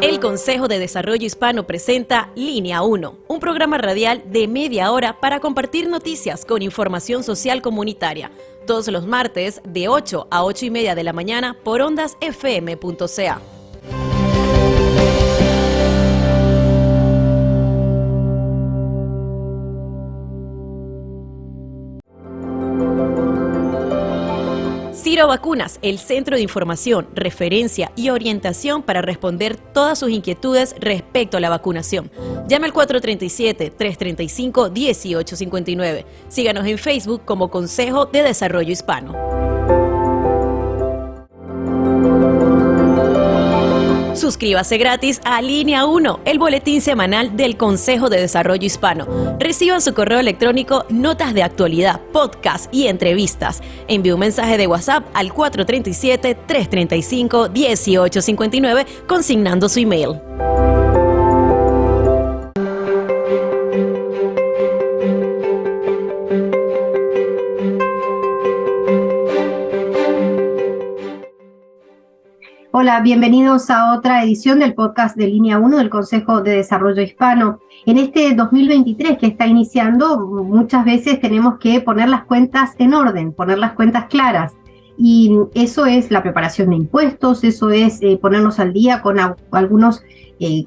El Consejo de Desarrollo Hispano presenta Línea 1, un programa radial de media hora para compartir noticias con información social comunitaria, todos los martes de 8 a 8 y media de la mañana por ondasfm.ca. Ciro Vacunas, el centro de información, referencia y orientación para responder todas sus inquietudes respecto a la vacunación. Llame al 437-335-1859. Síganos en Facebook como Consejo de Desarrollo Hispano. Suscríbase gratis a Línea 1, el boletín semanal del Consejo de Desarrollo Hispano. Reciba en su correo electrónico notas de actualidad, podcast y entrevistas. Envíe un mensaje de WhatsApp al 437-335-1859 consignando su email. Hola, bienvenidos a otra edición del podcast de Línea 1 del Consejo de Desarrollo Hispano. En este 2023 que está iniciando, muchas veces tenemos que poner las cuentas en orden, poner las cuentas claras. Y eso es la preparación de impuestos, eso es ponernos al día con algunos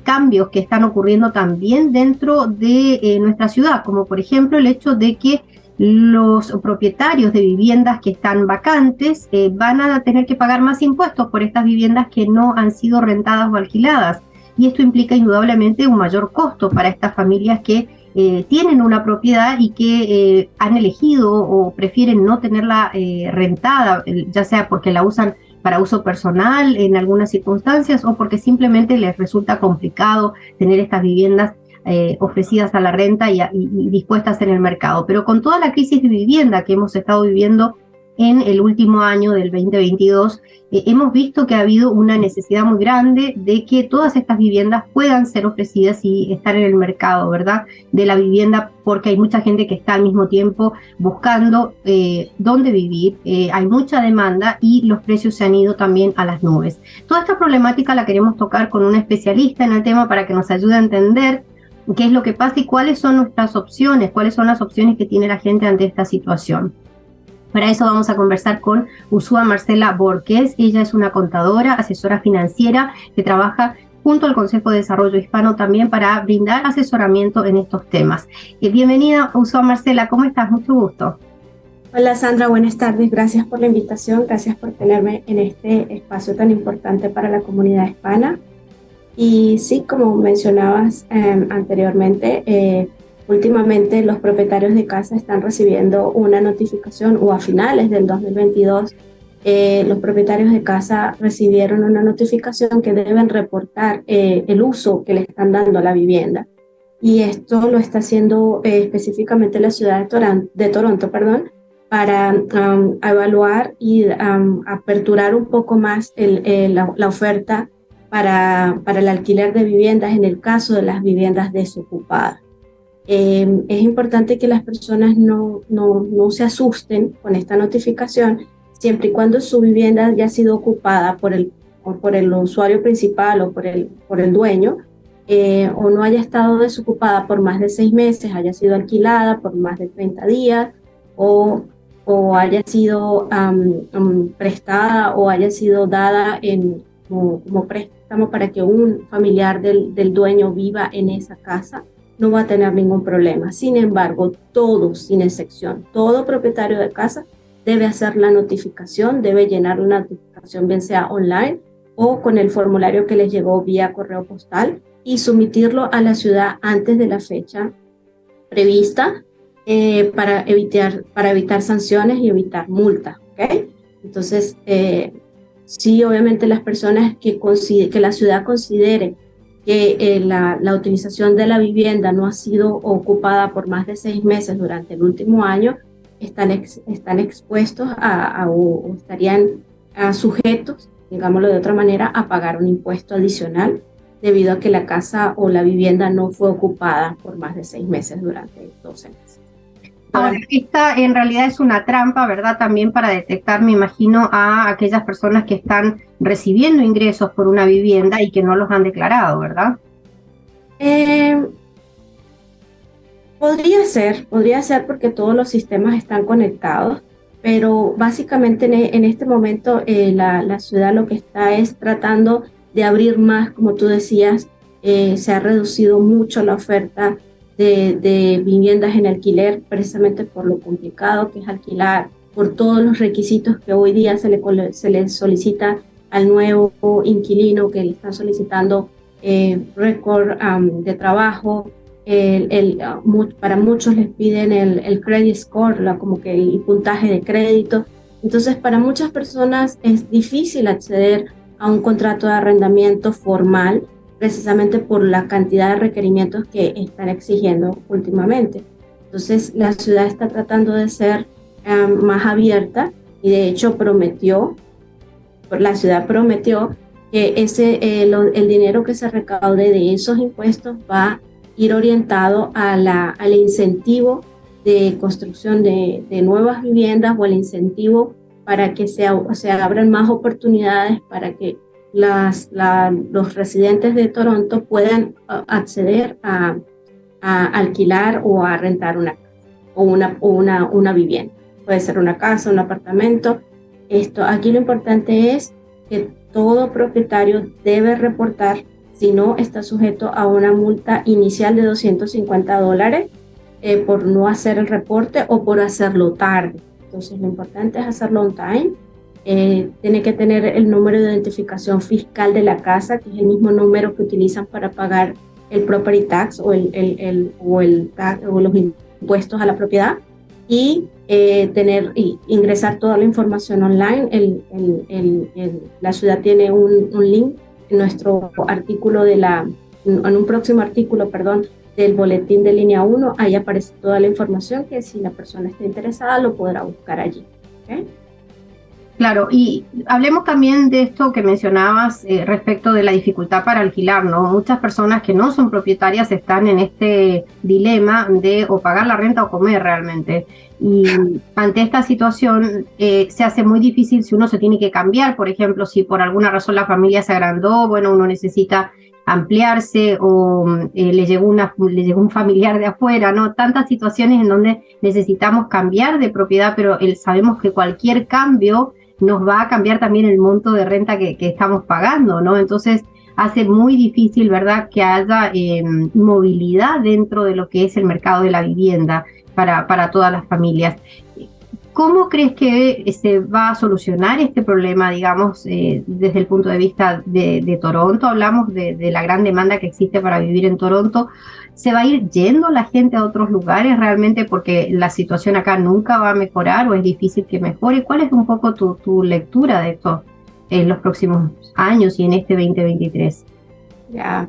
cambios que están ocurriendo también dentro de nuestra ciudad, como por ejemplo el hecho de que los propietarios de viviendas que están vacantes van a tener que pagar más impuestos por estas viviendas que no han sido rentadas o alquiladas. Y esto implica indudablemente un mayor costo para estas familias que tienen una propiedad y que han elegido o prefieren no tenerla rentada, ya sea porque la usan para uso personal en algunas circunstancias o porque simplemente les resulta complicado tener estas viviendas ofrecidas a la renta y dispuestas en el mercado. Pero con toda la crisis de vivienda que hemos estado viviendo en el último año del 2022, hemos visto que ha habido una necesidad muy grande de que todas estas viviendas puedan ser ofrecidas y estar en el mercado, ¿verdad?, de la vivienda, porque hay mucha gente que está al mismo tiempo buscando dónde vivir, hay mucha demanda y los precios se han ido también a las nubes. Toda esta problemática la queremos tocar con un especialista en el tema para que nos ayude a entender qué es lo que pasa y cuáles son nuestras opciones, cuáles son las opciones que tiene la gente ante esta situación. Para eso vamos a conversar con Ursúa Marcela Borges. Ella es una contadora, asesora financiera que trabaja junto al Consejo de Desarrollo Hispano también para brindar asesoramiento en estos temas. Bienvenida, Ursúa Marcela, ¿cómo estás? Mucho gusto. Hola Sandra, buenas tardes, gracias por la invitación, gracias por tenerme en este espacio tan importante para la comunidad hispana. Y sí, como mencionabas anteriormente, últimamente los propietarios de casa están recibiendo una notificación, o a finales del 2022, los propietarios de casa recibieron una notificación que deben reportar el uso que le están dando a la vivienda. Y esto lo está haciendo específicamente la ciudad de Toronto, para evaluar y aperturar un poco más la oferta para el alquiler de viviendas en el caso de las viviendas desocupadas. Es importante que las personas no se asusten con esta notificación, siempre y cuando su vivienda haya sido ocupada por el usuario principal o por el dueño, o no haya estado desocupada por más de 6 meses, haya sido alquilada por más de 30 días, o haya sido prestada o haya sido dada como préstamo para que un familiar del dueño viva en esa casa, no va a tener ningún problema. Sin embargo, todos, sin excepción, todo propietario de casa debe hacer la notificación, debe llenar una notificación, bien sea online o con el formulario que les llegó vía correo postal, y someterlo a la ciudad antes de la fecha prevista para evitar sanciones y evitar multas, ¿ok? Entonces, sí, obviamente las personas que la ciudad considere que la utilización de la vivienda no ha sido ocupada por más de 6 meses durante el último año, están expuestos o estarían sujetos, digámoslo de otra manera, a pagar un impuesto adicional debido a que la casa o la vivienda no fue ocupada por más de 6 meses durante 12 meses. Ahora, esta en realidad es una trampa, ¿verdad? También para detectar, me imagino, a aquellas personas que están recibiendo ingresos por una vivienda y que no los han declarado, ¿verdad? Eh, podría ser porque todos los sistemas están conectados, pero básicamente en este momento la ciudad lo que está es tratando de abrir más, como tú decías, se ha reducido mucho la oferta de viviendas en alquiler, precisamente por lo complicado que es alquilar, por todos los requisitos que hoy día se le solicita al nuevo inquilino, que le están solicitando récord de trabajo. Para muchos les piden el credit score, como que el puntaje de crédito. Entonces, para muchas personas es difícil acceder a un contrato de arrendamiento formal, precisamente por la cantidad de requerimientos que están exigiendo últimamente. Entonces, la ciudad está tratando de ser más abierta y de hecho la ciudad prometió que el dinero que se recaude de esos impuestos va a ir orientado al incentivo de construcción de nuevas viviendas o al incentivo para que se abran más oportunidades para que los residentes de Toronto puedan acceder a alquilar o a rentar una casa o una vivienda. Puede ser una casa, un apartamento. Aquí lo importante es que todo propietario debe reportar, si no está sujeto a una multa inicial de $250 por no hacer el reporte o por hacerlo tarde. Entonces lo importante es hacerlo on time. Tiene que tener el número de identificación fiscal de la casa, que es el mismo número que utilizan para pagar el property tax o los impuestos a la propiedad, y ingresar toda la información online. La ciudad tiene un link en nuestro artículo en un próximo artículo, del boletín de Línea 1. Ahí aparece toda la información que si la persona está interesada lo podrá buscar allí. ¿Okay? Claro, y hablemos también de esto que mencionabas respecto de la dificultad para alquilar, ¿no? Muchas personas que no son propietarias están en este dilema de o pagar la renta o comer realmente. Y ante esta situación se hace muy difícil si uno se tiene que cambiar. Por ejemplo, si por alguna razón la familia se agrandó, bueno, uno necesita ampliarse o le llegó un familiar de afuera, ¿no? Tantas situaciones en donde necesitamos cambiar de propiedad, pero sabemos que cualquier cambio nos va a cambiar también el monto de renta que estamos pagando, ¿no? Entonces hace muy difícil, ¿verdad?, que haya movilidad dentro de lo que es el mercado de la vivienda para todas las familias. ¿Cómo crees que se va a solucionar este problema, digamos, desde el punto de vista de Toronto? Hablamos de la gran demanda que existe para vivir en Toronto. ¿Se va a ir yendo la gente a otros lugares realmente porque la situación acá nunca va a mejorar o es difícil que mejore? ¿Cuál es un poco tu lectura de esto en los próximos años y en este 2023? Ya,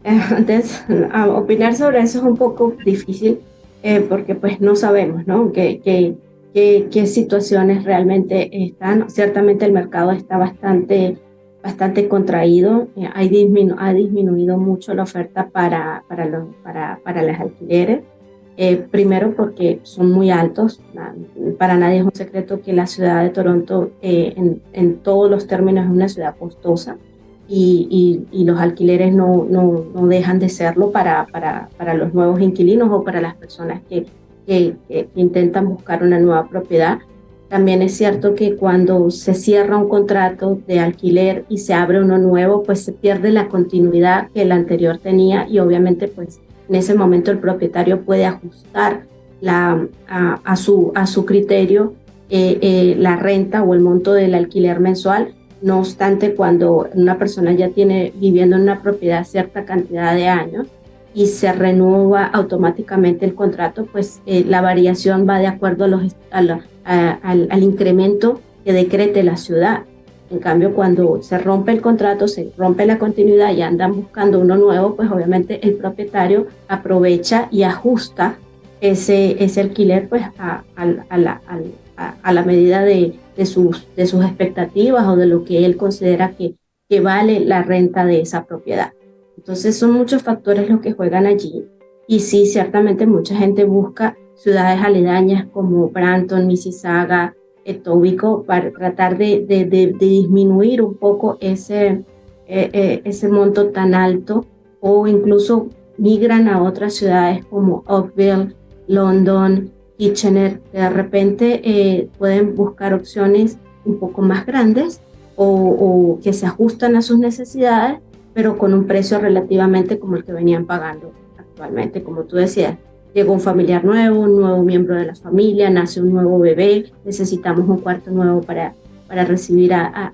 antes, opinar sobre eso es un poco difícil porque pues no sabemos, ¿no? ¿Qué situaciones realmente están? Ciertamente el mercado está bastante contraído, ha disminuido mucho la oferta para los alquileres. Primero porque son muy altos. Para nadie es un secreto que la ciudad de Toronto en todos los términos es una ciudad costosa y los alquileres no dejan de serlo para los nuevos inquilinos o para las personas que intentan buscar una nueva propiedad. También es cierto que cuando se cierra un contrato de alquiler y se abre uno nuevo, pues se pierde la continuidad que el anterior tenía y obviamente pues en ese momento el propietario puede ajustar a su criterio la renta o el monto del alquiler mensual. No obstante, cuando una persona ya tiene viviendo en una propiedad cierta cantidad de años y se renueva automáticamente el contrato, pues la variación va de acuerdo al incremento que decrete la ciudad. En cambio, cuando se rompe el contrato, se rompe la continuidad y andan buscando uno nuevo, pues obviamente el propietario aprovecha y ajusta ese alquiler pues a la medida de sus expectativas o de lo que él considera que vale la renta de esa propiedad. Entonces son muchos factores los que juegan allí y sí, ciertamente mucha gente busca ciudades aledañas como Brampton, Mississauga, Etobicoke, para tratar de disminuir un poco ese monto tan alto, o incluso migran a otras ciudades como Oakville, London, Kitchener, que de repente pueden buscar opciones un poco más grandes o que se ajustan a sus necesidades, pero con un precio relativamente como el que venían pagando actualmente. Como tú decías, llegó un familiar nuevo, un nuevo miembro de la familia, nace un nuevo bebé, necesitamos un cuarto nuevo para recibir a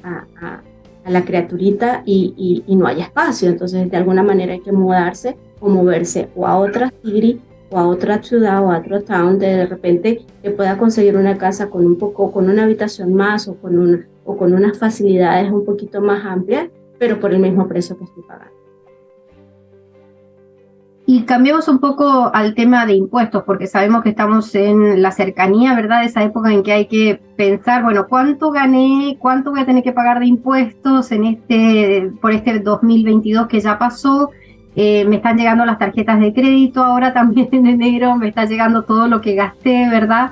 la criaturita y no hay espacio. Entonces, de alguna manera hay que mudarse o moverse o a otra city o a otra ciudad o a otro town, de repente que pueda conseguir una casa con una habitación más o con unas facilidades un poquito más amplias, pero por el mismo precio que estoy pagando. Y cambiemos un poco al tema de impuestos, porque sabemos que estamos en la cercanía, ¿verdad? Esa época en que hay que pensar, bueno, ¿cuánto gané? ¿Cuánto voy a tener que pagar de impuestos por este 2022 que ya pasó? Me están llegando las tarjetas de crédito ahora también en enero, me está llegando todo lo que gasté, ¿verdad?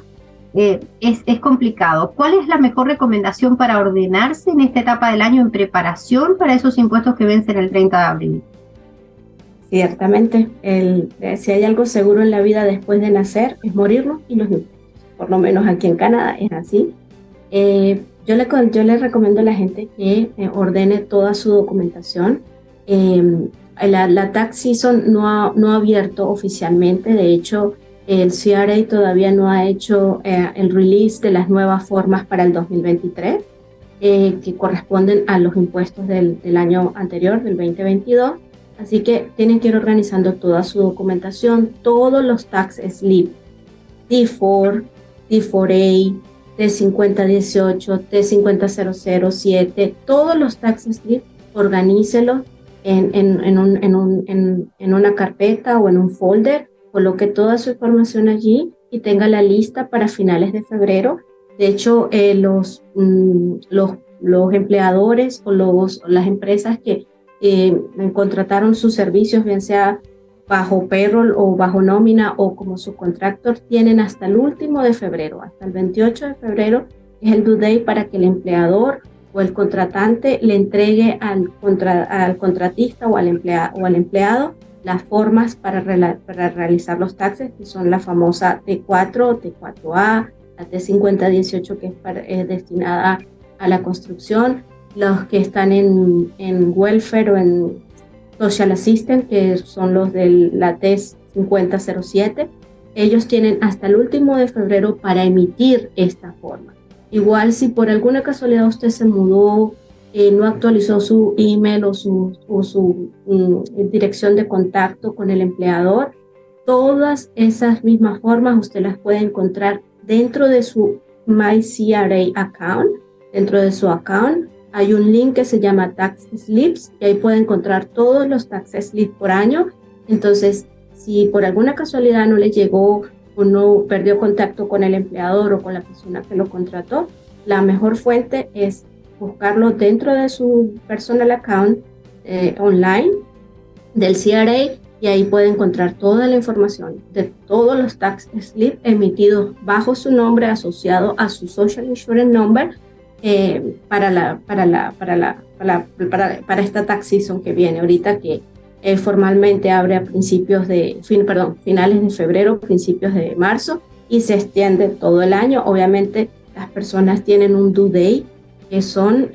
Es complicado. ¿Cuál es la mejor recomendación para ordenarse en esta etapa del año en preparación para esos impuestos que vencen el 30 de abril? Ciertamente, si hay algo seguro en la vida después de nacer, es morirnos y los impuestos. Por lo menos aquí en Canadá es así. Yo le recomiendo a la gente que ordene toda su documentación. La tax season no ha abierto oficialmente. De hecho, el CRA todavía no ha hecho el release de las nuevas formas para el 2023, que corresponden a los impuestos del año anterior, del 2022. Así que tienen que ir organizando toda su documentación, todos los tax slips, T4, T4A, T5018, T50007, todos los tax slips, organícelos en una carpeta o en un folder, coloque toda su información allí y tenga la lista para finales de febrero. De hecho, los empleadores o las empresas que contrataron sus servicios, bien sea bajo payroll o bajo nómina o como subcontractor, tienen hasta el último de febrero, hasta el 28 de febrero es el due date para que el empleador o el contratante le entregue al contratista o al empleado las formas para realizar los taxes, que son la famosa T4, T4A, la T5018, que es destinada a la construcción, los que están en welfare o en social assistance, que son los de la T5007, ellos tienen hasta el último de febrero para emitir esta forma. Igual si por alguna casualidad usted se mudó, no actualizó su email o su dirección de contacto con el empleador, todas esas mismas formas usted las puede encontrar dentro de su MyCRA account. Dentro de su account hay un link que se llama Tax Slips y ahí puede encontrar todos los tax slips por año. Entonces, si por alguna casualidad no le llegó o no perdió contacto con el empleador o con la persona que lo contrató, la mejor fuente es buscarlo dentro de su personal account online del CRA y ahí puede encontrar toda la información de todos los tax slips emitidos bajo su nombre asociado a su Social Insurance Number para esta tax season que viene ahorita, que formalmente abre a finales de febrero, principios de marzo y se extiende todo el año. Obviamente las personas tienen un due date que son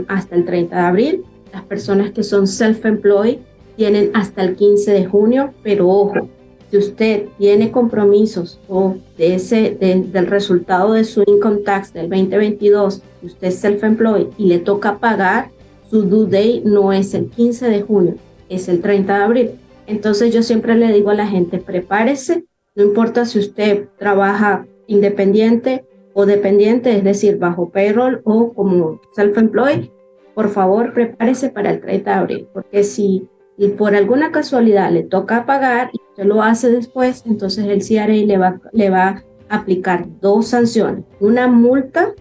hasta el 30 de abril. Las personas que son self-employed tienen hasta el 15 de junio, pero ojo, si usted tiene compromisos o del resultado de su income tax del 2022, y usted es self-employed y le toca pagar, su due date no es el 15 de junio, es el 30 de abril. Entonces yo siempre le digo a la gente, prepárese, no importa si usted trabaja independiente o dependiente, es decir, bajo payroll o como self-employed, por favor prepárese para el 30 de abril, porque si por alguna casualidad le toca pagar y usted lo hace después, entonces el CRA le va a aplicar dos sanciones, una multa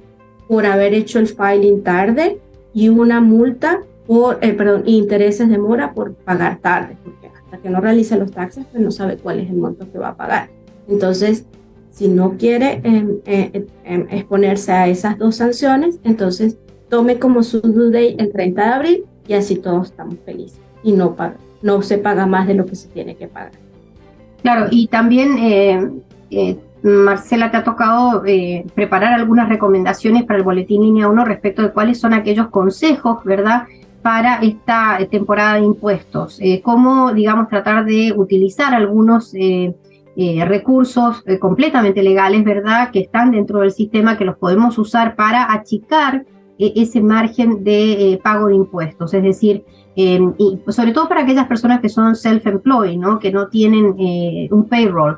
por haber hecho el filing tarde y una multa por intereses de mora por pagar tarde, porque hasta que no realice los taxes pues no sabe cuál es el monto que va a pagar. Entonces, Si no quiere exponerse a esas dos sanciones, entonces tome como su due date el 30 de abril y así todos estamos felices y no se paga más de lo que se tiene que pagar. Claro, y también, Marcela, te ha tocado preparar algunas recomendaciones para el Boletín Línea 1 respecto de cuáles son aquellos consejos, ¿verdad?, para esta temporada de impuestos. Cómo, digamos, tratar de utilizar algunos recursos completamente legales, ¿verdad?, que están dentro del sistema, que los podemos usar para achicar ese margen de pago de impuestos. Es decir, y sobre todo para aquellas personas que son self-employed, ¿no?, que no tienen un payroll.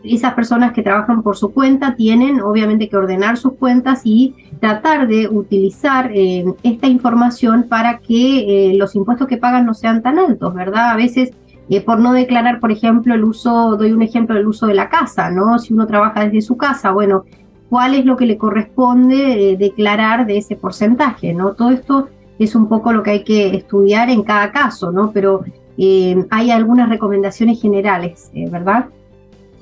Esas personas que trabajan por su cuenta tienen obviamente que ordenar sus cuentas y tratar de utilizar esta información para que los impuestos que pagan no sean tan altos, ¿verdad? A veces por no declarar, por ejemplo, doy un ejemplo del uso de la casa, ¿no? Si uno trabaja desde su casa, bueno, ¿cuál es lo que le corresponde declarar de ese porcentaje, ¿no? Todo esto es un poco lo que hay que estudiar en cada caso, ¿no? Pero hay algunas recomendaciones generales, ¿verdad?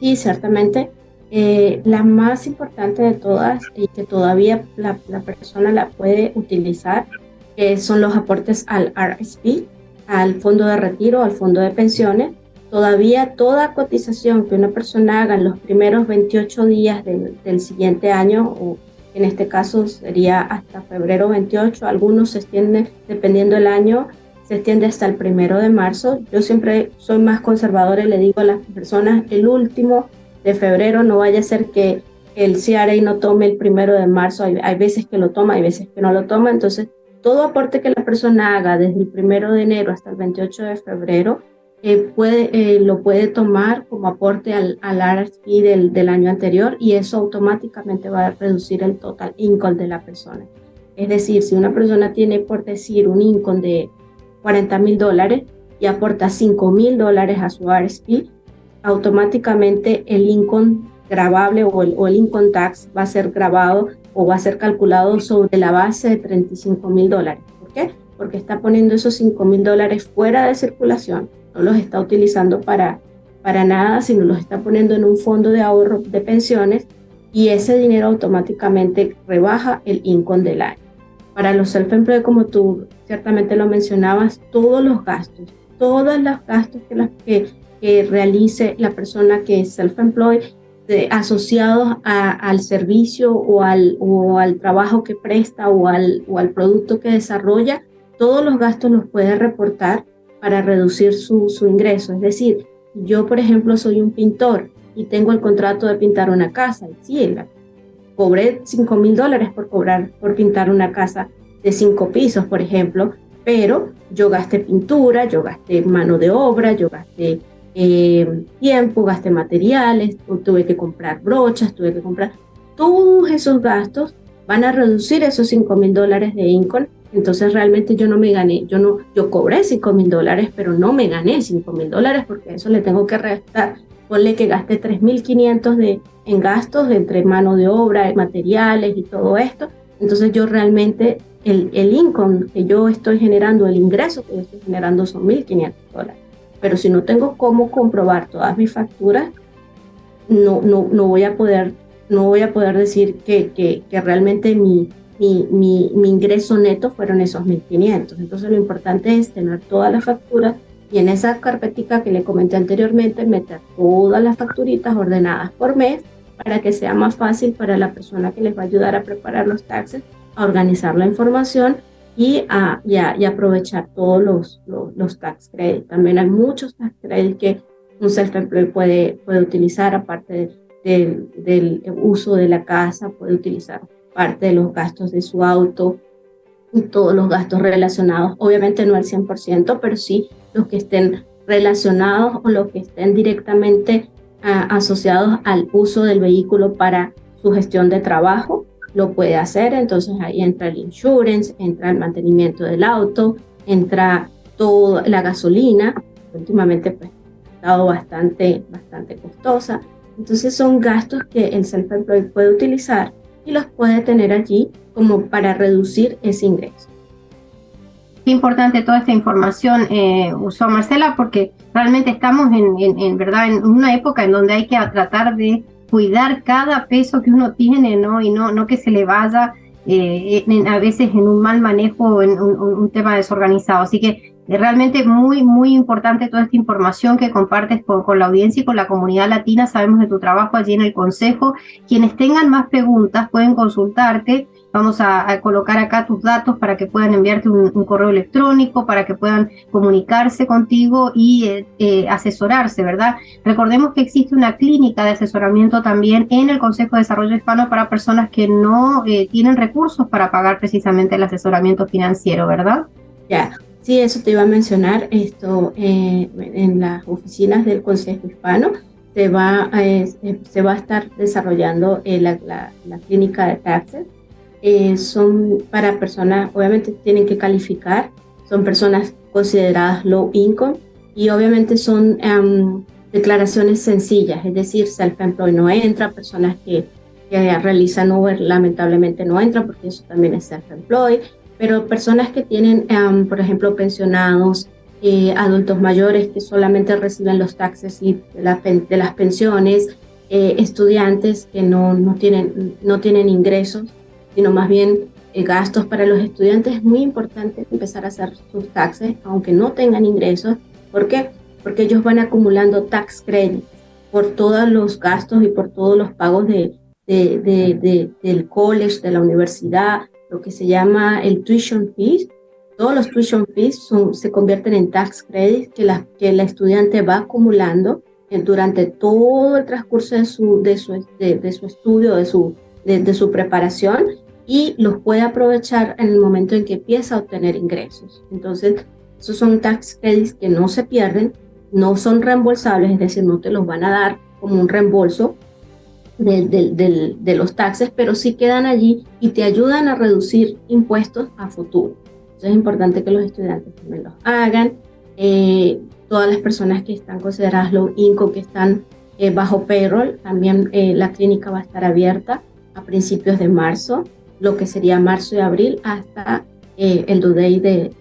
Sí, ciertamente. La más importante de todas y que todavía la persona la puede utilizar son los aportes al RSP, al fondo de retiro, al fondo de pensiones. Todavía toda cotización que una persona haga en los primeros 28 días del siguiente año, o en este caso sería hasta febrero 28, algunos se extienden, dependiendo del año, se extiende hasta el 1 de marzo. Yo siempre soy más conservadora y le digo a las personas, el último de febrero, no vaya a ser que el CRA no tome el 1 de marzo, hay veces que lo toma, hay veces que no lo toma, entonces todo aporte que la persona haga desde el 1 de enero hasta el 28 de febrero, lo puede tomar como aporte al RSP del año anterior, y eso automáticamente va a reducir el total income de la persona. Es decir, si una persona tiene, por decir, un income de $40,000 y aporta $5,000 a su RSP, automáticamente el income gravable o el income tax va a ser gravado o va a ser calculado sobre la base de $35,000. ¿Por qué? Porque está poniendo esos $5,000 fuera de circulación, no los está utilizando para nada, sino los está poniendo en un fondo de ahorro de pensiones, y ese dinero automáticamente rebaja el income del año. Para los self-employed, como tú ciertamente lo mencionabas, todos los gastos que realice la persona que es self-employed, asociados al servicio o al trabajo que presta o al producto que desarrolla, todos los gastos los puede reportar para reducir su ingreso. Es decir, yo, por ejemplo, soy un pintor y tengo el contrato de pintar una casa, y sí, cobré $5,000 por pintar una casa de 5 pisos, por ejemplo, pero yo gasté pintura, yo gasté mano de obra, yo gasté tiempo, gasté materiales, tuve que comprar brochas, todos esos gastos van a reducir esos $5,000 de income. Entonces realmente yo no me gané, yo cobré $5,000, pero no me gané $5,000, porque eso le tengo que restar. Ponle que gasté $3,500 en gastos entre mano de obra, materiales y todo esto. Entonces yo realmente, el income que yo estoy generando, el ingreso que yo estoy generando son $1,500. Pero si no tengo cómo comprobar todas mis facturas, no voy a poder decir que realmente mi ingreso neto fueron esos $1,500. Entonces lo importante es tener todas las facturas, y en esa carpetica que le comenté anteriormente, meter todas las facturitas ordenadas por mes, para que sea más fácil para la persona que les va a ayudar a preparar los taxes, a organizar la información y aprovechar todos los tax credits. También hay muchos tax credits que un self-employed puede utilizar, aparte del uso de la casa, puede utilizar parte de los gastos de su auto y todos los gastos relacionados, obviamente no al 100%, pero sí los que estén relacionados o los que estén directamente asociados al uso del vehículo para su gestión de trabajo, lo puede hacer. Entonces ahí entra el insurance, entra el mantenimiento del auto, entra toda la gasolina, últimamente pues ha estado bastante costosa. Entonces son gastos que el self-employed puede utilizar y los puede tener allí como para reducir ese ingreso. Qué importante toda esta información, usó Marcela, porque realmente estamos en verdad en una época en donde hay que tratar de cuidar cada peso que uno tiene, ¿no? Y no que se le vaya a veces en un mal manejo, en un tema desorganizado. Así que realmente muy, muy importante toda esta información que compartes con la audiencia y con la comunidad latina. Sabemos de tu trabajo allí en el Consejo. Quienes tengan más preguntas pueden consultarte. Vamos a colocar acá tus datos para que puedan enviarte un correo electrónico, para que puedan comunicarse contigo y asesorarse, ¿verdad? Recordemos que existe una clínica de asesoramiento también en el Consejo de Desarrollo Hispano para personas que no tienen recursos para pagar precisamente el asesoramiento financiero, ¿verdad? Ya, sí, eso te iba a mencionar. En las oficinas del Consejo Hispano se va a estar desarrollando la clínica de taxes. Son para personas, obviamente tienen que calificar, son personas consideradas low income y obviamente son declaraciones sencillas, es decir, self-employed no entra, personas que realizan Uber lamentablemente no entran porque eso también es self-employed, pero personas que tienen, por ejemplo, pensionados, adultos mayores que solamente reciben los taxes y de las pensiones, estudiantes que no tienen ingresos, sino más bien gastos para los estudiantes. Es muy importante empezar a hacer sus taxes, aunque no tengan ingresos. ¿Por qué? Porque ellos van acumulando tax credits por todos los gastos y por todos los pagos del college, de la universidad, lo que se llama el tuition fees. Todos los tuition fees se convierten en tax credits que el estudiante va acumulando durante todo el transcurso de su estudio, de su preparación, y los puede aprovechar en el momento en que empieza a obtener ingresos. Entonces, esos son tax credits que no se pierden, no son reembolsables, es decir, no te los van a dar como un reembolso de los taxes, pero sí quedan allí y te ayudan a reducir impuestos a futuro. Entonces, es importante que los estudiantes también los hagan. Todas las personas que están consideradas low income, que están bajo payroll, también la clínica va a estar abierta a principios de marzo, lo que sería marzo y abril, hasta el due date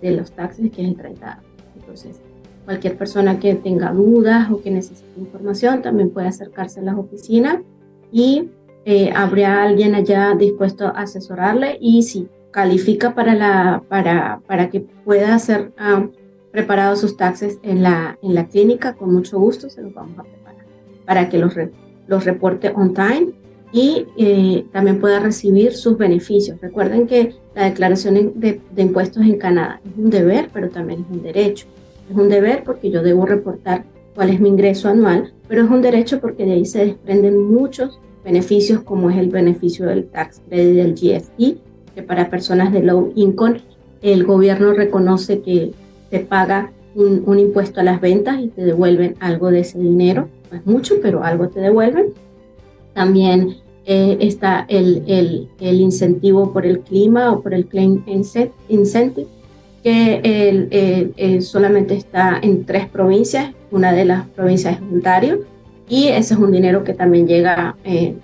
de los taxes, que es el 30. Entonces, cualquier persona que tenga dudas o que necesite información también puede acercarse a las oficinas y habría alguien allá dispuesto a asesorarle, y si califica para que pueda ser preparados sus taxes en la clínica, con mucho gusto se los vamos a preparar para que los reporte on time y también pueda recibir sus beneficios. Recuerden que la declaración de impuestos en Canadá es un deber, pero también es un derecho. Es un deber porque yo debo reportar cuál es mi ingreso anual, pero es un derecho porque de ahí se desprenden muchos beneficios, como es el beneficio del tax credit del GST, que para personas de low income el gobierno reconoce que se paga un impuesto a las ventas y te devuelven algo de ese dinero. No es mucho, pero algo te devuelven. También está el incentivo por el clima o por el Clean Incentive, que solamente está en 3 provincias. Una de las provincias es Ontario, y ese es un dinero que también llega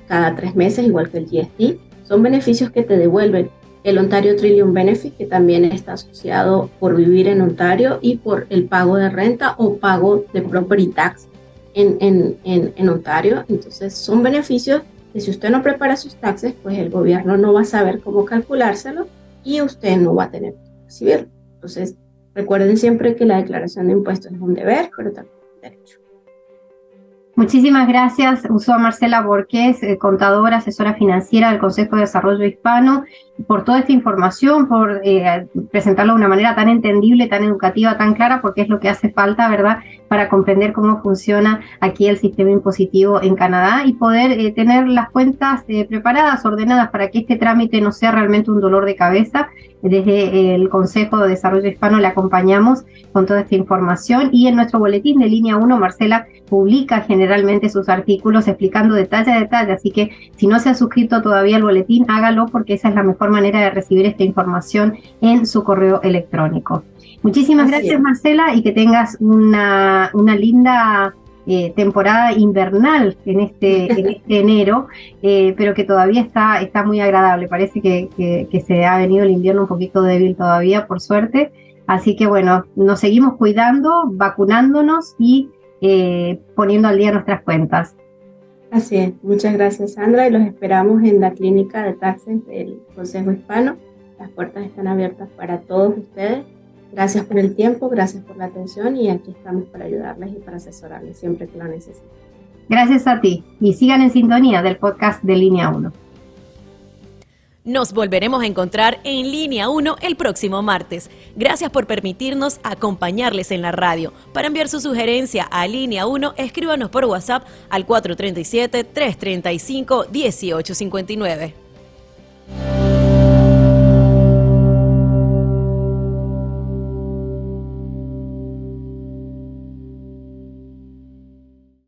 cada 3 meses, igual que el GST. Son beneficios que te devuelven. El Ontario Trillium Benefit, que también está asociado por vivir en Ontario y por el pago de renta o pago de property tax en Ontario. Entonces son beneficios que si usted no prepara sus taxes, pues el gobierno no va a saber cómo calculárselo y usted no va a tener que recibirlo. Entonces recuerden siempre que la declaración de impuestos es un deber, pero también es un derecho. Muchísimas gracias, Ursúa Marcela Borqués, contadora, asesora financiera del Consejo de Desarrollo Hispano, por toda esta información, por presentarlo de una manera tan entendible, tan educativa, tan clara, porque es lo que hace falta, ¿verdad?, para comprender cómo funciona aquí el sistema impositivo en Canadá y poder tener las cuentas preparadas, ordenadas, para que este trámite no sea realmente un dolor de cabeza. Desde el Consejo de Desarrollo Hispano le acompañamos con toda esta información, y en nuestro boletín de Línea 1, Marcela publica generalmente sus artículos explicando detalle a detalle, así que si no se ha suscrito todavía al boletín, hágalo, porque esa es la mejor manera de recibir esta información en su correo electrónico. Muchísimas gracias, Marcela, y que tengas una linda temporada invernal en este enero, pero que todavía está muy agradable. Parece que se ha venido el invierno un poquito débil todavía, por suerte. Así que bueno, nos seguimos cuidando, vacunándonos y poniendo al día nuestras cuentas. Así es, muchas gracias Sandra y los esperamos en la clínica de taxes del Consejo Hispano. Las puertas están abiertas para todos ustedes. Gracias por el tiempo, gracias por la atención y aquí estamos para ayudarles y para asesorarles siempre que lo necesiten. Gracias a ti y sigan en sintonía del podcast de Línea 1. Nos volveremos a encontrar en Línea 1 el próximo martes. Gracias por permitirnos acompañarles en la radio. Para enviar su sugerencia a Línea 1, escríbanos por WhatsApp al 437-335-1859.